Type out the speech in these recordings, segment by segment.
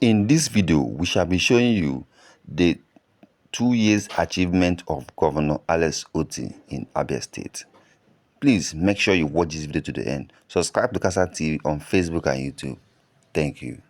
In this video, we shall be showing you the 2 years achievement of Governor Alex Otti in Abia State. Please make sure you watch this video to the end. Subscribe to Casa TV on Facebook and YouTube. Thank you.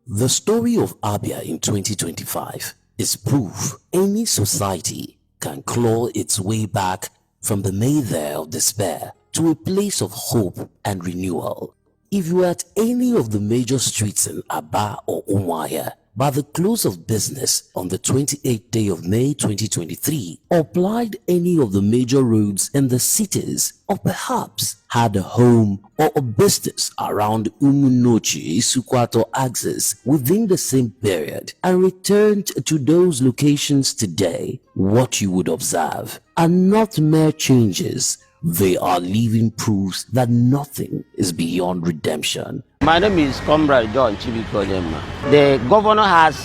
The story of Abia in 2025 is proof any society can claw its way back from the mayday of despair to a place of hope and renewal. If you are at any of the major streets in Aba or Umuahia by the close of business on the 28th day of May 2023, or plied any of the major roads in the cities, or perhaps had a home or a business around Umunochi, Isukwato axis within the same period, and returned to those locations today, what you would observe are not mere changes. They are living proofs that nothing is beyond redemption. My name is Comrade John Chibikodema. The governor has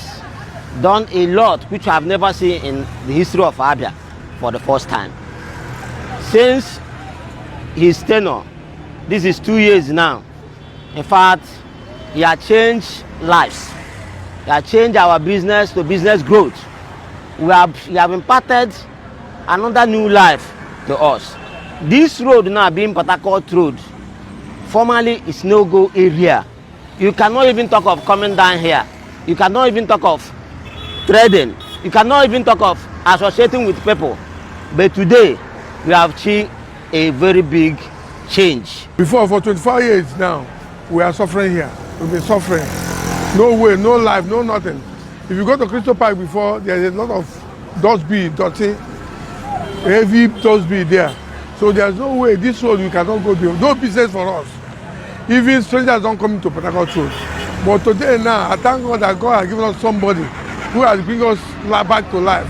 done a lot which I have never seen in the history of Abia for the first time. Since his tenure, this is 2 years now. In fact, he has changed lives. He has changed our business to business growth. He have imparted another new life to us. This road now being Port Harcourt Road, formerly is no-go area. You cannot even talk of coming down here. You cannot even talk of trading. You cannot even talk of associating with people. But today, we have seen a very big change. Before, for 25 years now, we are suffering here. We've been suffering. No way, no life, no nothing. If you go to Crystal Park before, there's a lot of dustbin, dirty, heavy dustbin there. So there's no way this road we cannot go there. No business for us. Even strangers don't come into Port Harcourt Road. But today now, I thank God that God has given us somebody who has bring us back to life.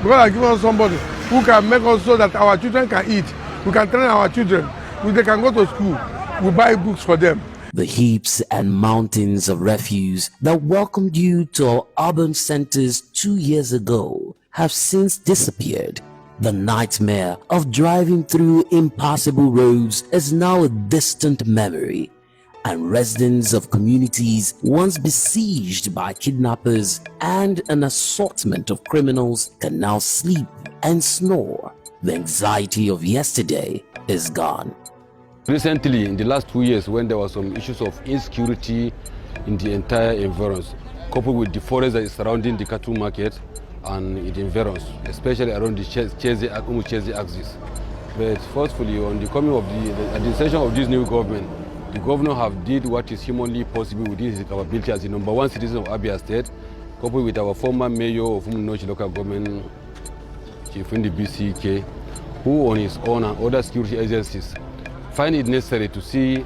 God has given us somebody who can make us so that our children can eat. We can train our children. They can go to school. We buy books for them. The heaps and mountains of refuse that welcomed you to our urban centers 2 years ago have since disappeared. The nightmare of driving through impassable roads is now a distant memory, and residents of communities once besieged by kidnappers and an assortment of criminals can now sleep and snore. The anxiety of yesterday is gone. Recently, in the last 2 years, when there were some issues of insecurity in the entire environs, coupled with the forest that is surrounding the cattle market, and in the environs, especially around the Chese axis. But forcefully, on the coming of the administration of this new government, the governor have did what is humanly possible within his capability as the #1 citizen of Abia State, coupled with our former mayor of Umunochi local government, Chief in the BCK, who on his own and other security agencies find it necessary to see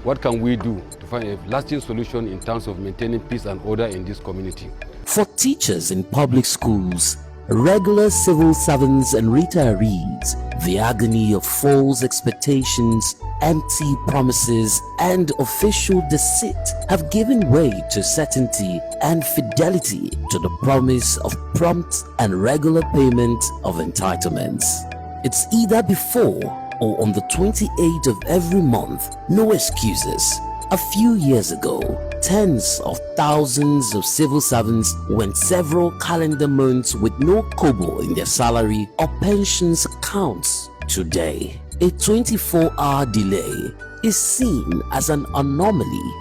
what can we do to find a lasting solution in terms of maintaining peace and order in this community. For teachers in public schools, regular civil servants and retirees, the agony of false expectations, empty promises, and official deceit have given way to certainty and fidelity to the promise of prompt and regular payment of entitlements. It's either before or on the 28th of every month. No excuses. A few years ago, tens of thousands of civil servants went several calendar months with no kobo in their salary or pensions accounts. Today, a 24-hour delay is seen as an anomaly.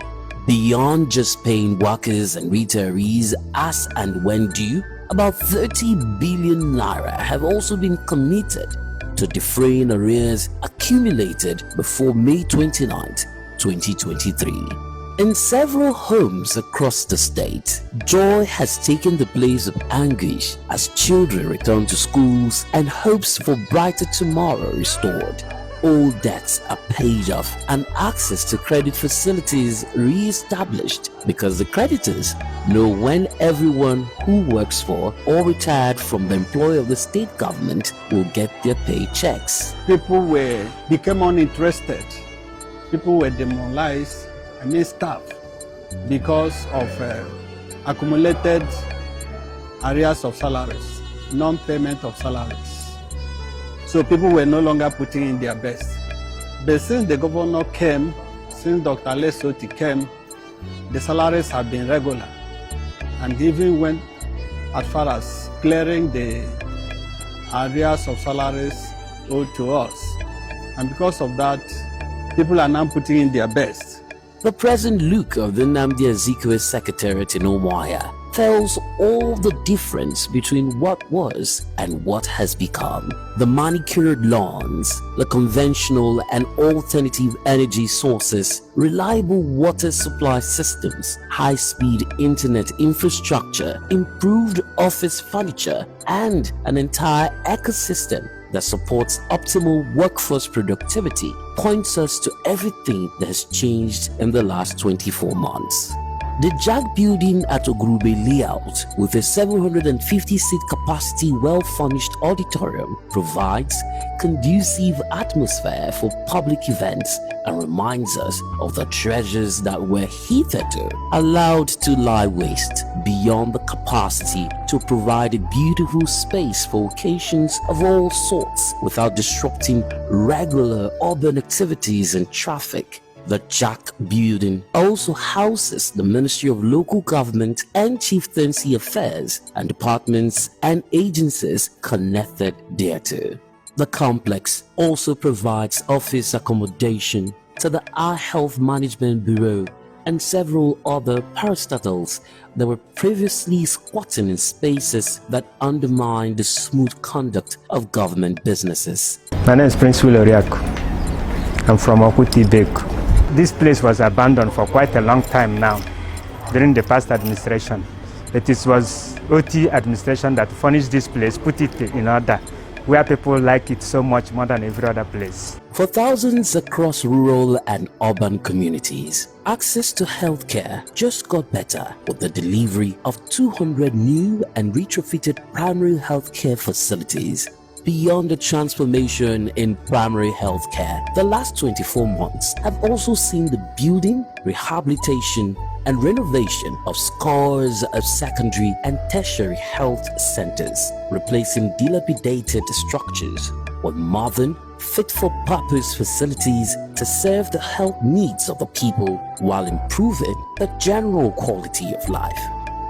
Beyond just paying workers and retirees as and when due, about 30 billion naira have also been committed to defraying arrears accumulated before May 29th, 2023. In several homes across the state, joy has taken the place of anguish as children return to schools and hopes for brighter tomorrow restored. All debts are paid off and access to credit facilities re-established because the creditors know when everyone who works for or retired from the employ of the state government will get their paychecks. People became uninterested. People were demoralized, staff, because of accumulated arrears of salaries, non-payment of salaries. So people were no longer putting in their best. But since the governor came, since Dr. Alex Otti came, the salaries have been regular. and even went as far as clearing the arrears of salaries owed to us. And because of that, people are now putting in their best. The present look of the Nnamdi Azikiwe Secretariat in Umuahia tells all the difference between what was and what has become. The manicured lawns, the conventional and alternative energy sources, reliable water supply systems, high-speed internet infrastructure, improved office furniture, and an entire ecosystem that supports optimal workforce productivity points us to everything that has changed in the last 24 months. The JAG building at Ogurube layout with a 750-seat capacity well-furnished auditorium provides conducive atmosphere for public events and reminds us of the treasures that were hitherto allowed to lie waste beyond the capacity to provide a beautiful space for occasions of all sorts without disrupting regular urban activities and traffic. The JAC building also houses the Ministry of Local Government and Chieftaincy Affairs and departments and agencies connected thereto. The complex also provides office accommodation to the Our Health Management Bureau and several other parastatals that were previously squatting in spaces that undermine the smooth conduct of government businesses. My name is Prince Will Oriaku. I'm from Okuti Beku. This place was abandoned for quite a long time now, during the past administration. It was Otti administration that furnished this place, put it in order, where people like it so much more than every other place. For thousands across rural and urban communities, access to healthcare just got better with the delivery of 200 new and retrofitted primary healthcare facilities. Beyond the transformation in primary health care, the last 24 months have also seen the building, rehabilitation, and renovation of scores of secondary and tertiary health centers, replacing dilapidated structures with modern, fit-for-purpose facilities to serve the health needs of the people while improving the general quality of life.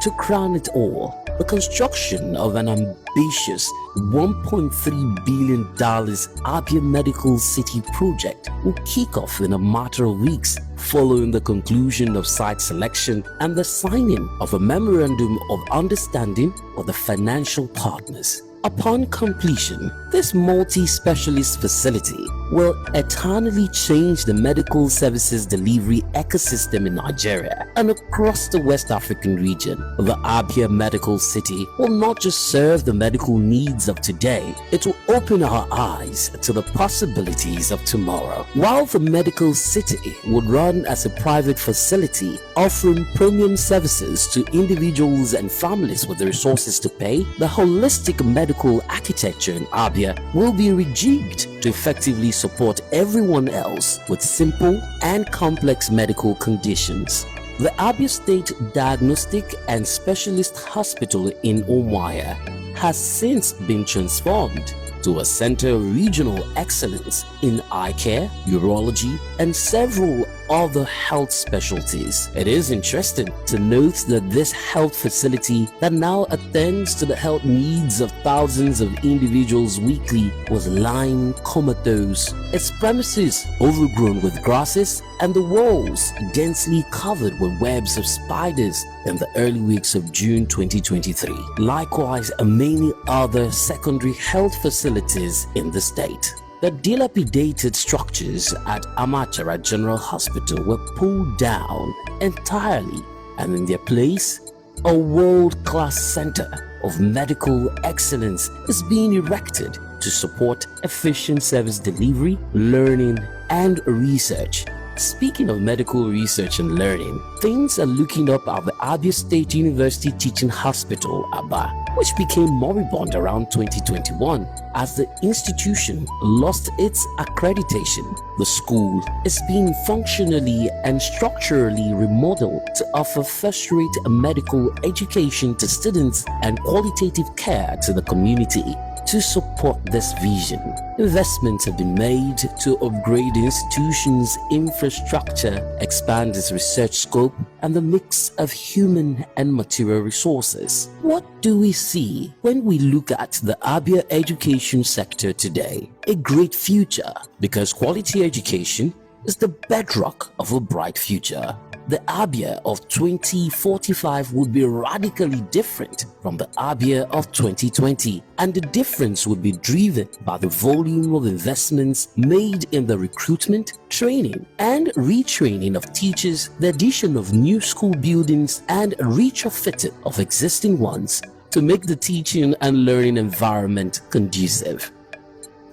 To crown it all, the construction of an ambitious $1.3 billion Abia Medical City project will kick off in a matter of weeks following the conclusion of site selection and the signing of a memorandum of understanding with the financial partners. Upon completion, this multi-specialist facility will eternally change the medical services delivery ecosystem in Nigeria and across the West African region. The Abia Medical City will not just serve the medical needs of today, it will open our eyes to the possibilities of tomorrow. While the medical city would run as a private facility, offering premium services to individuals and families with the resources to pay, the holistic medical architecture in Abia will be rejigged to effectively support everyone else with simple and complex medical conditions. The Abia State Diagnostic and Specialist Hospital in Umuahia has since been transformed to a center of regional excellence in eye care, urology, and several other health specialties. It is interesting to note that this health facility that now attends to the health needs of thousands of individuals weekly was lying comatose, its premises overgrown with grasses and the walls densely covered with webs of spiders in the early weeks of June 2023. Likewise, many other secondary health facilities in the state. The dilapidated structures at Amatara General Hospital were pulled down entirely, and in their place, a world-class center of medical excellence is being erected to support efficient service delivery, learning, and research. Speaking of medical research and learning, things are looking up at the Abia State University Teaching Hospital, Aba, which became moribund around 2021 as the institution lost its accreditation. The school is being functionally and structurally remodeled to offer first-rate medical education to students and qualitative care to the community. To support this vision, investments have been made to upgrade the institution's infrastructure, expand its research scope, develop and the mix of human and material resources. What do we see when we look at the Abia education sector today? A great future, because quality education is the bedrock of a bright future. The Abia of 2045 would be radically different from the Abia of 2020, and the difference would be driven by the volume of investments made in the recruitment, training, and retraining of teachers, the addition of new school buildings, and retrofitting of existing ones to make the teaching and learning environment conducive.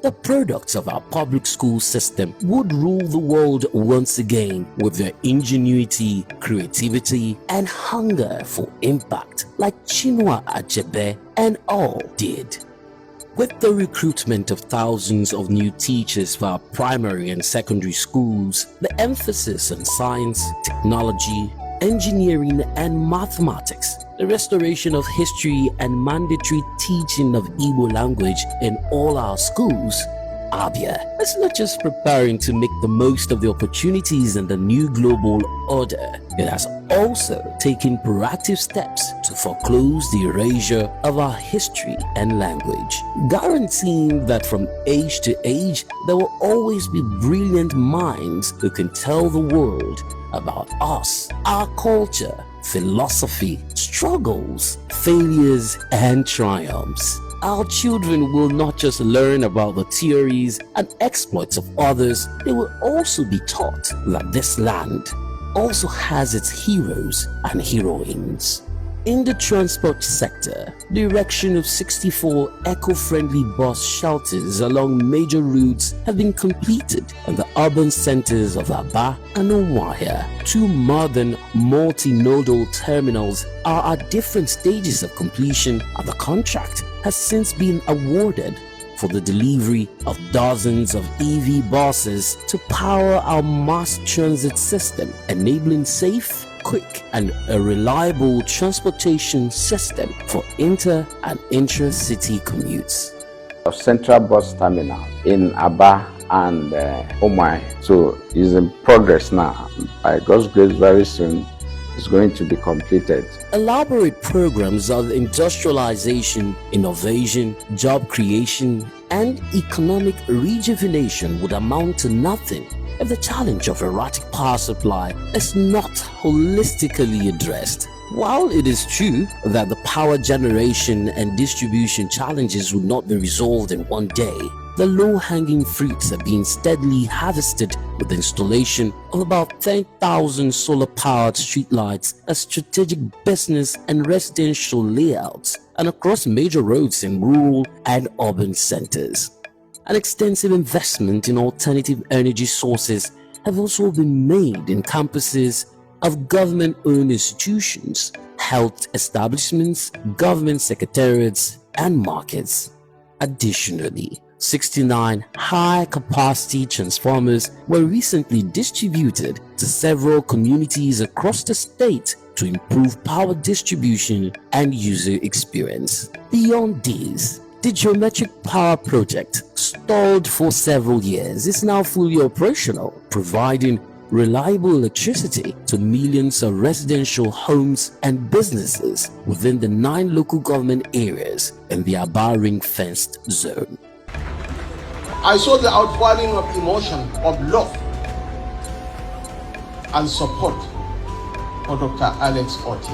The products of our public school system would rule the world once again with their ingenuity, creativity, and hunger for impact, like Chinua Achebe and all did. With the recruitment of thousands of new teachers for our primary and secondary schools, the emphasis on science, technology, engineering, and mathematics, the restoration of history and mandatory teaching of Igbo language in all our schools, Abia is not just preparing to make the most of the opportunities in the new global order, it has also taken proactive steps to foreclose the erasure of our history and language, guaranteeing that from age to age there will always be brilliant minds who can tell the world about us, our culture, philosophy, struggles, failures, and triumphs. Our children will not just learn about the theories and exploits of others, they will also be taught that this land also has its heroes and heroines. In the transport sector, the erection of 64 eco-friendly bus shelters along major routes have been completed in the urban centers of Aba and Umuahia. Two modern multimodal terminals are at different stages of completion, and the contract has since been awarded for the delivery of dozens of EV buses to power our mass transit system, enabling safe, quick, and a reliable transportation system for inter- and intra-city commutes. A central bus terminal in Aba and Umuahia, so it's in progress now. By God's grace, very soon it's going to be completed. Elaborate programs of industrialization, innovation, job creation, and economic rejuvenation would amount to nothing if the challenge of erratic power supply is not holistically addressed. While it is true that the power generation and distribution challenges will not be resolved in one day, the low-hanging fruits are being steadily harvested with the installation of about 10,000 solar-powered streetlights as strategic business and residential layouts and across major roads in rural and urban centers. An extensive investment in alternative energy sources have also been made in campuses of government-owned institutions, health establishments, government secretariats, and markets. Additionally, 69 high-capacity transformers were recently distributed to several communities across the state to improve power distribution and user experience. Beyond these, the geometric power project, stalled for several years, is now fully operational, providing reliable electricity to millions of residential homes and businesses within the 9 local government areas in the Aba ring-fenced zone. I saw the outpouring of emotion, of love and support for Dr. Alex Otti.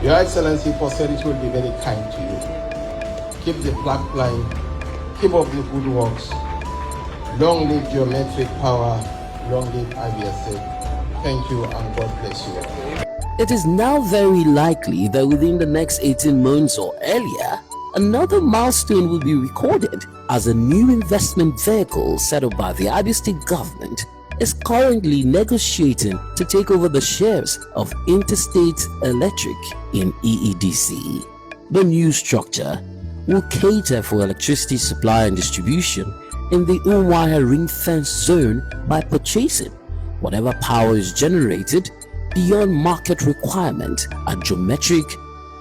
Your Excellency, posterity will be very kind to you. Keep the flag flying, keep up the good works. Long live geometric power, long live Abia State. Thank you and God bless you. It is now very likely that within the next 18 months or earlier, another milestone will be recorded, as a new investment vehicle set up by the Abia State Government is currently negotiating to take over the shares of Interstate Electric in EEDC. The new structure will cater for electricity supply and distribution in the Umuahia ring-fence zone by purchasing whatever power is generated beyond market requirement at geometric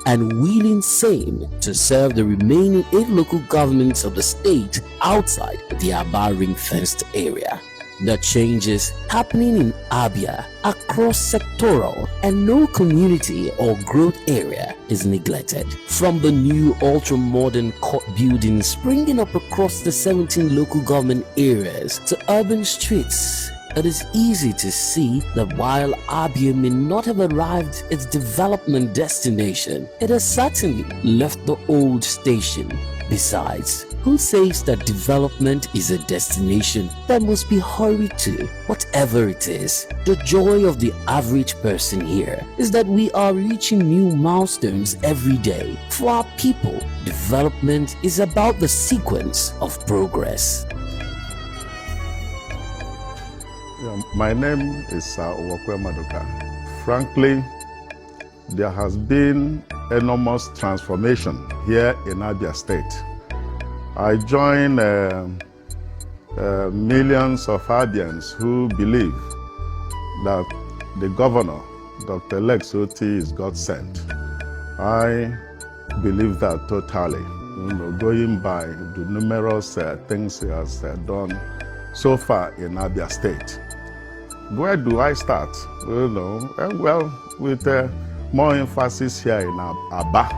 and wheeling same to serve the remaining 8 local governments of the state outside the Aba ring-fenced area. The changes happening in Abia are cross-sectoral, and no community or growth area is neglected. From the new ultra-modern court buildings springing up across the 17 local government areas to urban streets, it is easy to see that while Abia may not have arrived its development destination, it has certainly left the old station. Besides, who says that development is a destination that must be hurried to? Whatever it is, the joy of the average person here is that we are reaching new milestones every day. For our people, development is about the sequence of progress. My name is Owokwe Maduka. Frankly, there has been enormous transformation here in Abia State. I join millions of Abians who believe that the governor, Dr. Lex Otti, is God sent. I believe that totally. Going by the numerous things he has done so far in Abia State. Where do I start? Well, with more emphasis here in Aba.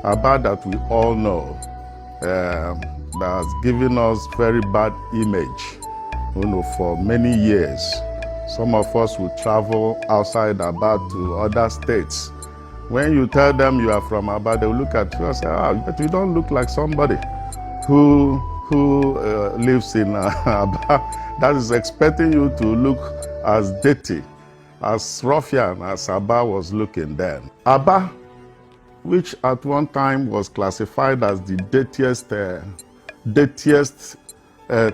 Aba that we all know, that has given us very bad image, for many years. Some of us will travel outside Aba to other states. When you tell them you are from Aba, they will look at you and say, but you don't look like somebody who lives in Aba, that is expecting you to look as dirty, as ruffian as Aba was looking then. Aba, which at one time was classified as the dirtiest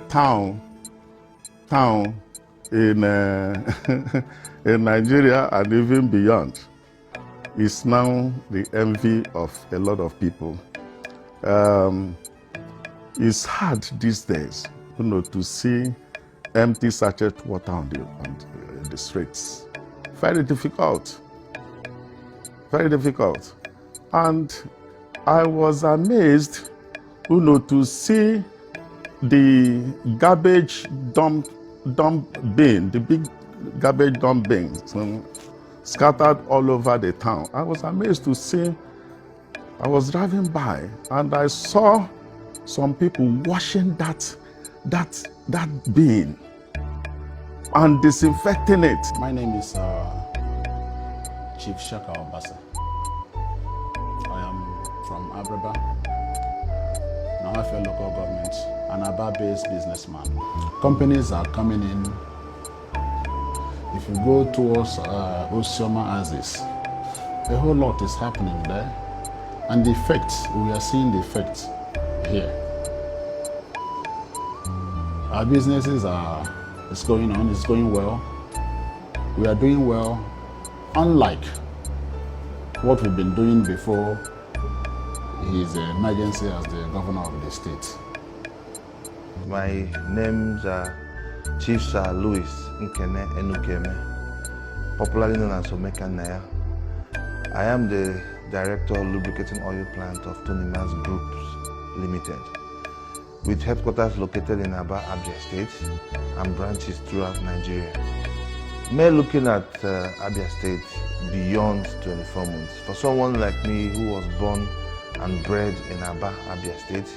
town in, in Nigeria and even beyond, is now the envy of a lot of people. It's hard these days, to see empty sachet water on the streets. Very difficult. Very difficult. And I was amazed, to see the garbage dump bin, the big garbage dump bins scattered all over the town. I was amazed to see. I was driving by and I saw some people washing that bin and disinfecting it. My name is Chief Shaka Obasa. I am from Abreba, Nahafia local government, an Aba-based businessman. Companies are coming in. If you go towards Osioma Axis, a whole lot is happening there. And the effect, we are seeing the effect here. Our businesses it's going on, it's going well. We are doing well, unlike what we've been doing before his emergency as the governor of the state. My name's Chief Sir Louis Nkene Enukeme, popularly known as Omeka Naya. I am the Director of Lubricating Oil Plant of Tonimas Groups Limited, with headquarters located in Aba, Abia State, and branches throughout Nigeria. We're looking at Abia State beyond 24 months. For someone like me who was born and bred in Aba, Abia State,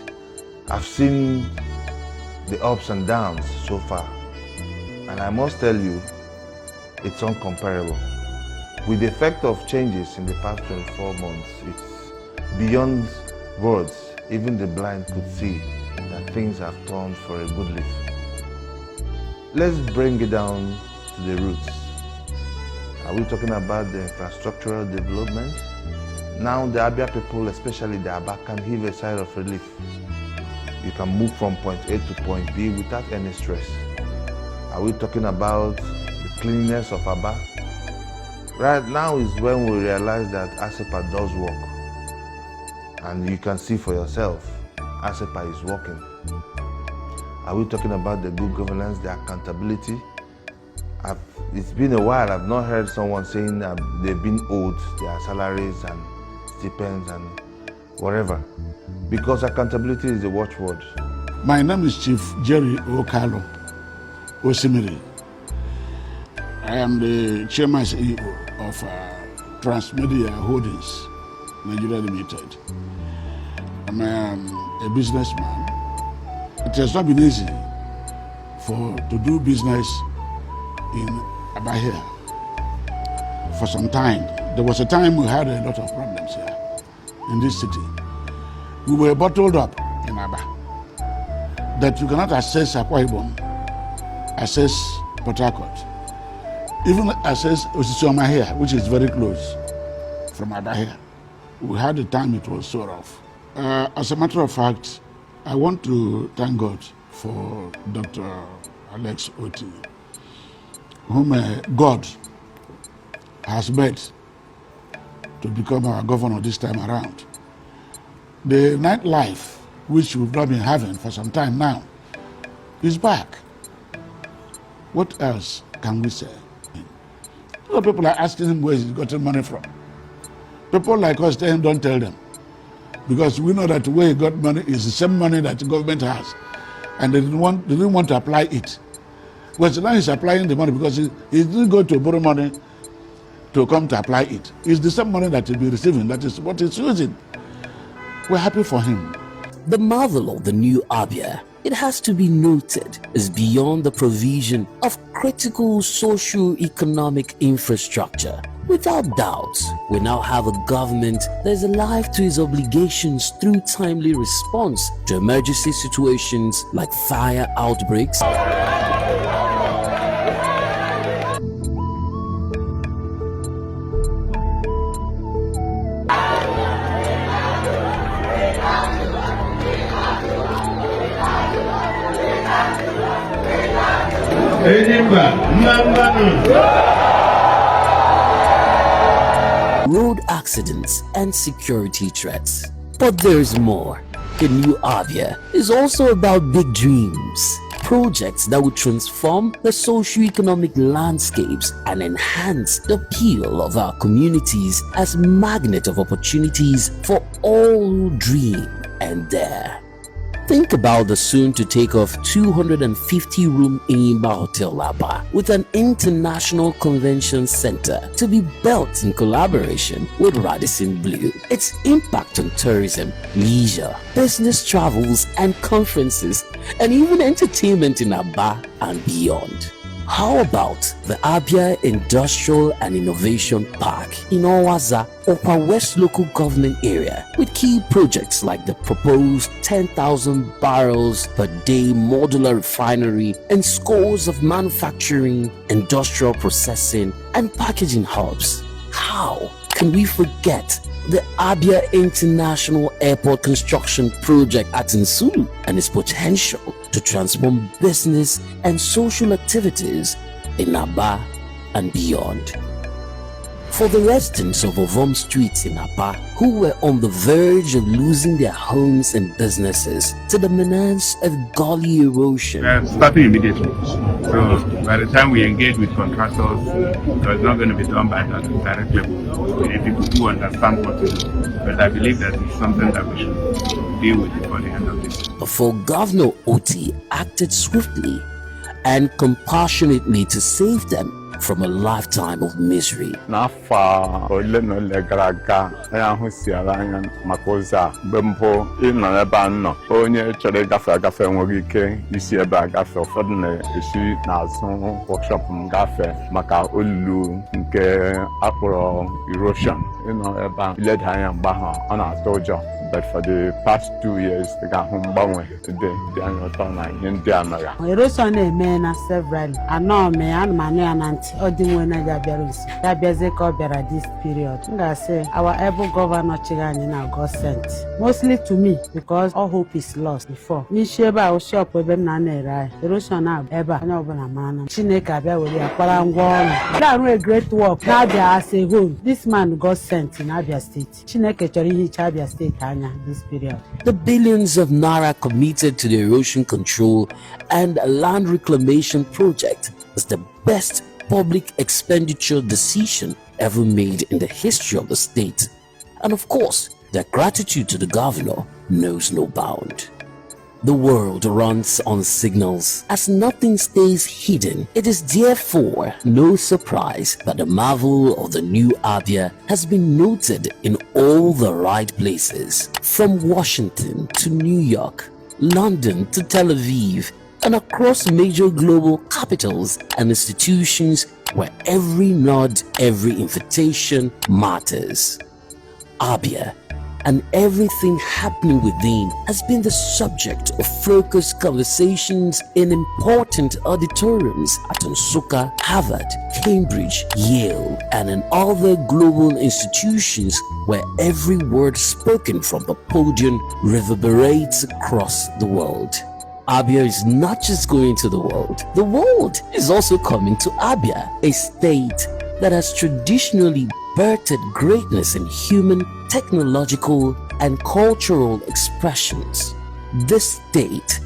I've seen the ups and downs so far, and I must tell you, it's incomparable. With the effect of changes in the past 24 months, it's beyond words. Even the blind could see that things have turned for a good leaf. Let's bring it down to the roots. Are we talking about the infrastructural development? Now the Abia people, especially the Aba, can heave a sigh of relief. You can move from point A to point B without any stress. Are we talking about the cleanliness of Aba? Right now is when we realize that ASEPA does work. And you can see for yourself, ASEPA is working. Are we talking about the good governance, the accountability? It's been a while, I've not heard someone saying that they've been owed their salaries and stipends and whatever. Because accountability is the watchword. My name is Chief Jerry Okalo. Osimiri. I am the chairman CEO of Transmedia Holdings, Nigeria Limited. I'm a businessman. It has not been easy to do business in Abia for some time. There was a time we had a lot of problems here in this city. We were bottled up in Aba, that you cannot access Akwa Ibom, access Port Harcourt, even access Osisioma here, which is very close from Aba here. We had a time it was so rough. As a matter of fact, I want to thank God for Dr. Alex Otti, whom God has made to become our governor this time around. The nightlife, which we've not been having for some time now, is back. What else can we say? A lot of people are asking him where he's gotten money from. People like us tell him, don't tell them. Because we know that the way he got money is the same money that the government has. And they didn't want to apply it. Well, so now he's applying the money because he didn't go to borrow money to come to apply it. It's the same money that he'll be receiving. That is what he's using. We're happy for him. The marvel of the new Abia, it has to be noted, is beyond the provision of critical socio-economic infrastructure. Without doubt, we now have a government that is alive to its obligations through timely response to emergency situations like fire outbreaks, road accidents and security threats. But there's more. The new Abia is also about big dreams, projects that will transform the socio-economic landscapes and enhance the appeal of our communities as magnet of opportunities for all who dream and dare. Think about the soon-to-take-off 250-room Imba Hotel Aba with an international convention center to be built in collaboration with Radisson Blu. Its impact on tourism, leisure, business travels and conferences, and even entertainment in Aba and beyond. How about the Abia Industrial and Innovation Park in Owaza, Okwa West Local Government Area, with key projects like the proposed 10,000 barrels per day modular refinery and scores of manufacturing, industrial processing, and packaging hubs? How can we forget the Abia International Airport construction project at Nsulu and its potential to transform business and social activities in Aba and beyond? For the residents of Ovom Street in Aba who were on the verge of losing their homes and businesses to the menace of gully erosion, starting immediately. So by the time we engage with contractors, it's not going to be done by that direct level. We need people who understand what to do. But I believe that it's something that we should deal with before the end of this. before Governor Otti acted swiftly and compassionately to save them from a lifetime of misery. Nafa ole na ole gara aga ya hụ si ala anya maka ụzọ a mgbe mbụ ịnọ ebe a nọ onye chọrọ ịgafe agafe enweghị ike isi ebe a gafe. Ụfọdụ na-esi n'azụ workshop m gafe maka olulu nke akpọrọ Erosion. Ịnọ ebe a ileda anya mgbe ahụ ọ na-atọ ụjọ. But for the past 2 years, the Gahumbawe today, the annual town in Diamara. Erosion na several. I know me and my auntie, or the one I that Bezeko this period. I say our able governor Chigani now got sent. Mostly to me, because all hope is lost before. Me sheba or shop with them nane. Erosion now ever no man. Chineka be with a parangwan. That a great work. Now they are say home. This man got sent in Abia State. Chineke Chori Abia State. This period. The billions of naira committed to the erosion control and land reclamation project is the best public expenditure decision ever made in the history of the state. And of course, their gratitude to the governor knows no bound. The world runs on signals, as nothing stays hidden. It is therefore no surprise that the marvel of the new Abia has been noted in all the right places, from Washington to New York, London to Tel Aviv, and across major global capitals and institutions where every nod, every invitation matters. Abia and everything happening within has been the subject of focused conversations in important auditoriums at Nsukka, Harvard, Cambridge, Yale, and in other global institutions where every word spoken from the podium reverberates across the world. Abia is not just going to the world is also coming to Abia, a state that has traditionally birthed greatness in human, technological, and cultural expressions. This state,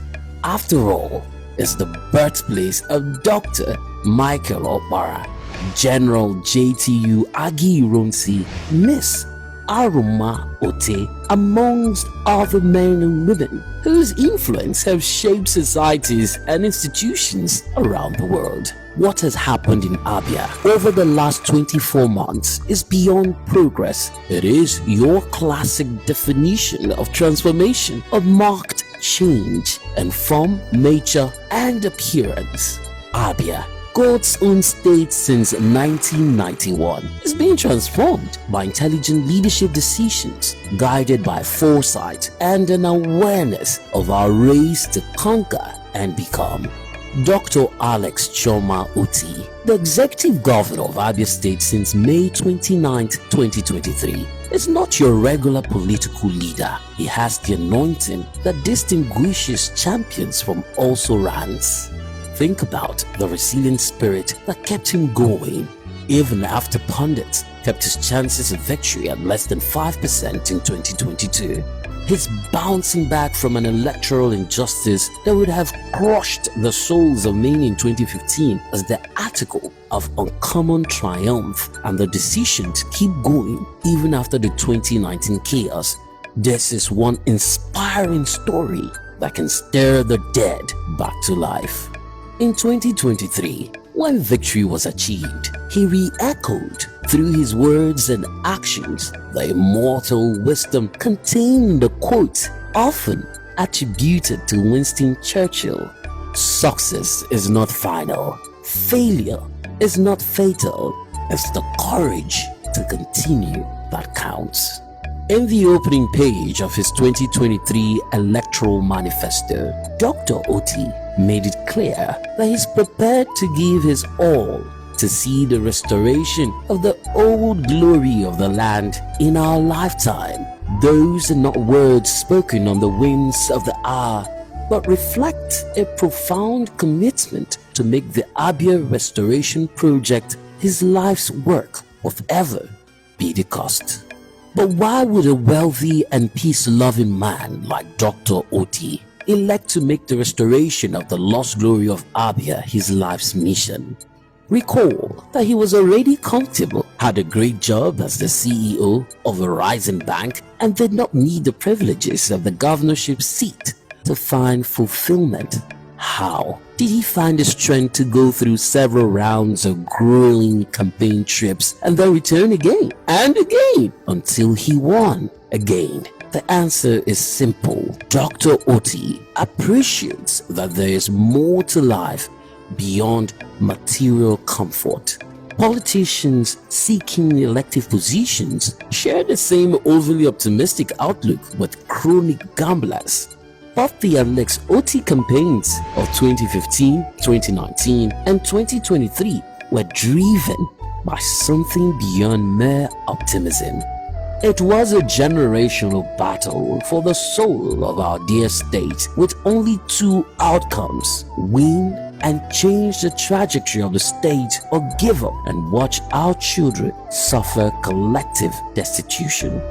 after all, is the birthplace of Dr. Michael Okpara, General JTU Agi Ironsi, Miss Aruma Otte, amongst other men and women whose influence have shaped societies and institutions around the world. What has happened in Abia over the last 24 months is beyond progress. It is your classic definition of transformation, of marked change in form, nature, and appearance. Abia, God's own state since 1991, is being transformed by intelligent leadership decisions, guided by foresight and an awareness of our race to conquer and become. Dr. Alex Choma Otti, the Executive Governor of Abia State since May 29, 2023, is not your regular political leader. He has the anointing that distinguishes champions from also ranks. Think about the resilient spirit that kept him going, even after pundits kept his chances of victory at less than 5% in 2022. His bouncing back from an electoral injustice that would have crushed the souls of many in 2015 as the article of uncommon triumph and the decision to keep going even after the 2019 chaos. This is one inspiring story that can stir the dead back to life. In 2023, when victory was achieved, he re-echoed through his words and actions the immortal wisdom contained in the quote often attributed to Winston Churchill: "Success is not final, failure is not fatal, it's the courage to continue that counts." In the opening page of his 2023 electoral manifesto, Dr. Otti made it clear that he's prepared to give his all to see the restoration of the old glory of the land in our lifetime. Those are not words spoken on the whims of the hour, but reflect a profound commitment to make the Abia Restoration Project his life's work, whatever be the cost. But why would a wealthy and peace-loving man like Dr. Otti elect to make the restoration of the lost glory of Abia his life's mission? Recall that he was already comfortable, had a great job as the CEO of a rising bank, and did not need the privileges of the governorship seat to find fulfillment. How did he find the strength to go through several rounds of grueling campaign trips and then return again and again until he won again? The answer is simple. Dr. Otti appreciates that there is more to life beyond material comfort. Politicians seeking elective positions share the same overly optimistic outlook with chronic gamblers. But the Alex Otti campaigns of 2015, 2019, and 2023 were driven by something beyond mere optimism. It was a generational battle for the soul of our dear state, with only two outcomes: win and change the trajectory of the state, or give up and watch our children suffer collective destitution.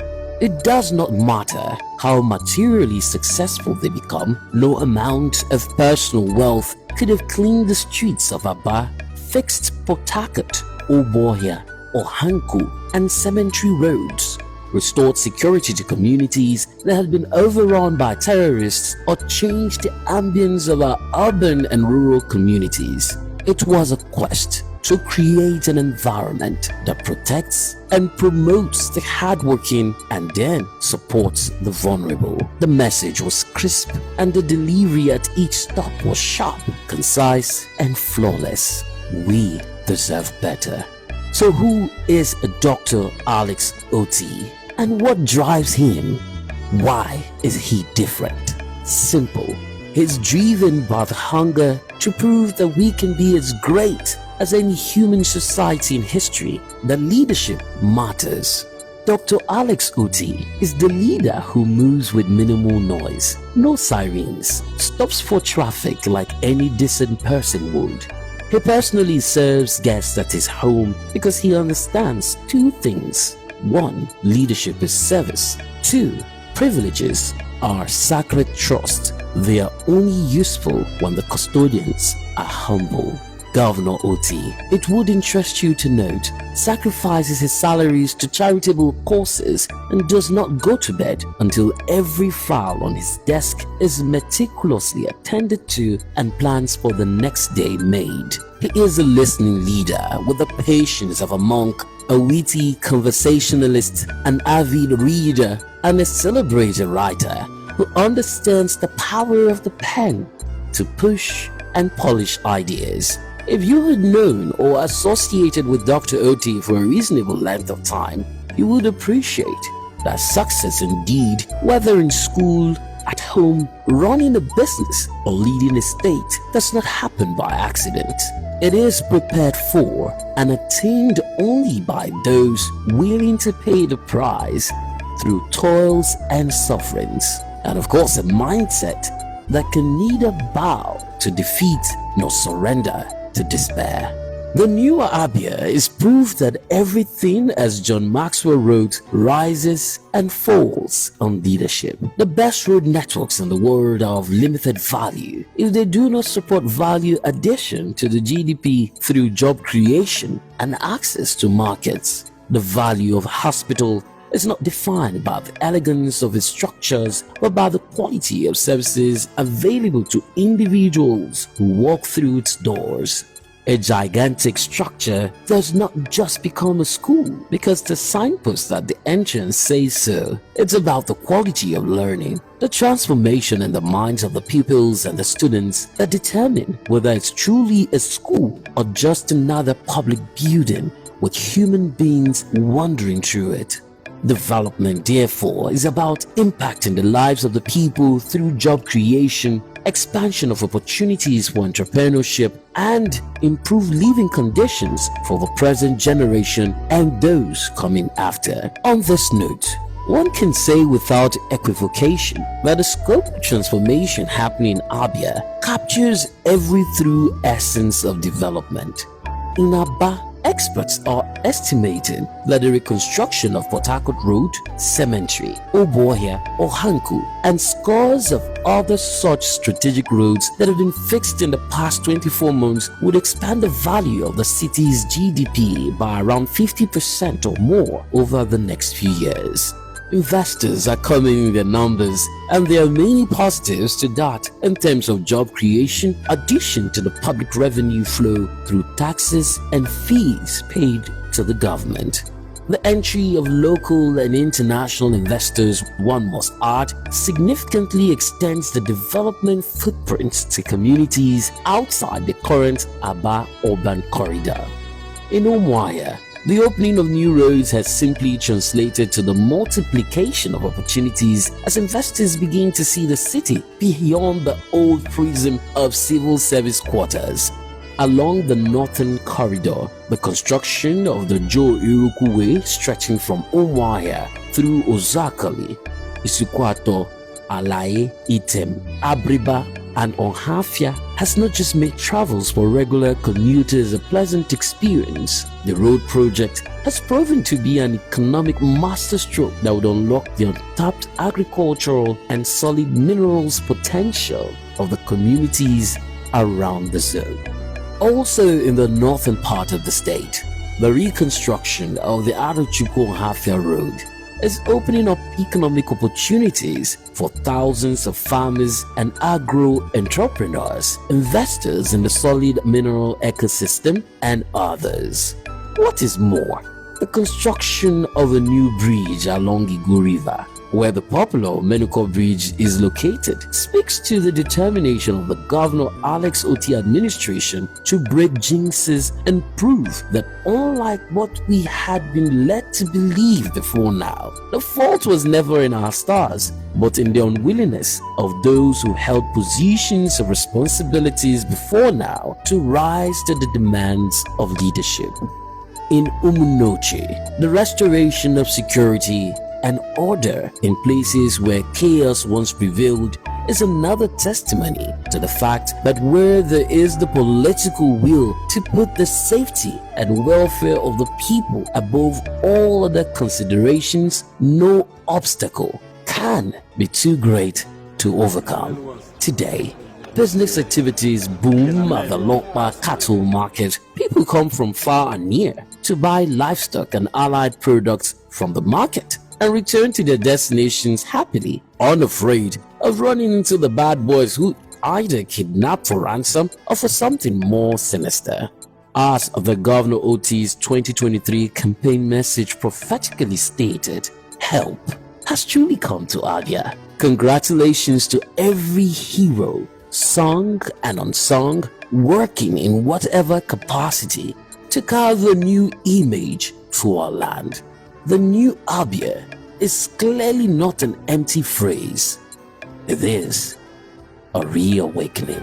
It does not matter how materially successful they become. No amount of personal wealth could have cleaned the streets of Aba, fixed Port Harcourt, Obohia, or Hanku, and cemetery roads. restored security to communities that had been overrun by terrorists, or changed the ambience of our urban and rural communities. It was a quest to create an environment that protects and promotes the hardworking and then supports the vulnerable. The message was crisp and the delivery at each stop was sharp, concise, and flawless. We deserve better. So who is Dr. Alex Otti, and what drives him? Why is he different? Simple. He's driven by the hunger to prove that we can be as great as any human society in history, that leadership matters. Dr. Alex Otti is the leader who moves with minimal noise, no sirens, stops for traffic like any decent person would. He personally serves guests at his home because he understands two things. 1. Leadership is service. 2. Privileges are sacred trust. They are only useful when the custodians are humble. Governor Otti, it would interest you to note, sacrifices his salaries to charitable causes and does not go to bed until every file on his desk is meticulously attended to and plans for the next day made. He is a listening leader with the patience of a monk, a witty conversationalist, an avid reader, and a celebrated writer who understands the power of the pen to push and polish ideas. If you had known or associated with Dr. Otti for a reasonable length of time, you would appreciate that success indeed, whether in school, at home, running a business, or leading a state, does not happen by accident. It is prepared for and attained only by those willing to pay the price through toils and sufferings, and of course a mindset that can neither bow to defeat nor surrender to despair. The newer Abia is proof that everything, as John Maxwell wrote, rises and falls on leadership. The best road networks in the world are of limited value if they do not support value addition to the GDP through job creation and access to markets. The value of a hospital is not defined by the elegance of its structures, but by the quality of services available to individuals who walk through its doors. A gigantic structure does not just become a school because the signpost at the entrance says so. It's about the quality of learning, the transformation in the minds of the pupils and the students that determine whether it's truly a school or just another public building with human beings wandering through it. Development, therefore, is about impacting the lives of the people through job creation, expansion of opportunities for entrepreneurship, and improved living conditions for the present generation and those coming after. On this note, one can say without equivocation that the scope of transformation happening in Abia captures every true essence of development. In Aba, experts are estimating that the reconstruction of Port Harcourt Road, Cemetery, Obohia, Ohanku, and scores of other such strategic roads that have been fixed in the past 24 months would expand the value of the city's GDP by around 50% or more over the next few years. Investors are coming in their numbers, and there are many positives to that in terms of job creation, addition to the public revenue flow through taxes and fees paid to the government. The entry of local and international investors, one must add, significantly extends the development footprint to communities outside the current Aba urban corridor. In Umuahia, the opening of new roads has simply translated to the multiplication of opportunities as investors begin to see the city beyond the old prism of civil service quarters. Along the northern corridor, the construction of the Joe Iruku Way stretching from Umuahia through Ozakali, Isukwato, Alaye, Item, Abriba, and Onhafia has not just made travels for regular commuters a pleasant experience. The road project has proven to be an economic masterstroke that would unlock the untapped agricultural and solid minerals potential of the communities around the zone. Also in the northern part of the state, the reconstruction of the Arochukwu Onhafia Road is opening up economic opportunities for thousands of farmers and agro-entrepreneurs, investors in the solid mineral ecosystem, and others. What is more, the construction of a new bridge along Igbo River, where the popular Menuko Bridge is located, speaks to the determination of the Governor Alex Otti administration to break jinxes and prove that unlike what we had been led to believe before now, the fault was never in our stars, but in the unwillingness of those who held positions of responsibilities before now to rise to the demands of leadership. In Umunoche, the restoration of security and order in places where chaos once prevailed is another testimony to the fact that where there is the political will to put the safety and welfare of the people above all other considerations, no obstacle can be too great to overcome. Today, business activities boom at the Lokpa cattle market. People come from far and near to buy livestock and allied products from the market and return to their destinations happily, unafraid of running into the bad boys who either kidnap for ransom or for something more sinister. As the Governor Otti's 2023 campaign message prophetically stated, help has truly come to Abia. Congratulations to every hero, sung and unsung, working in whatever capacity to carve a new image for our land. The new Abia is clearly not an empty phrase. It is a reawakening.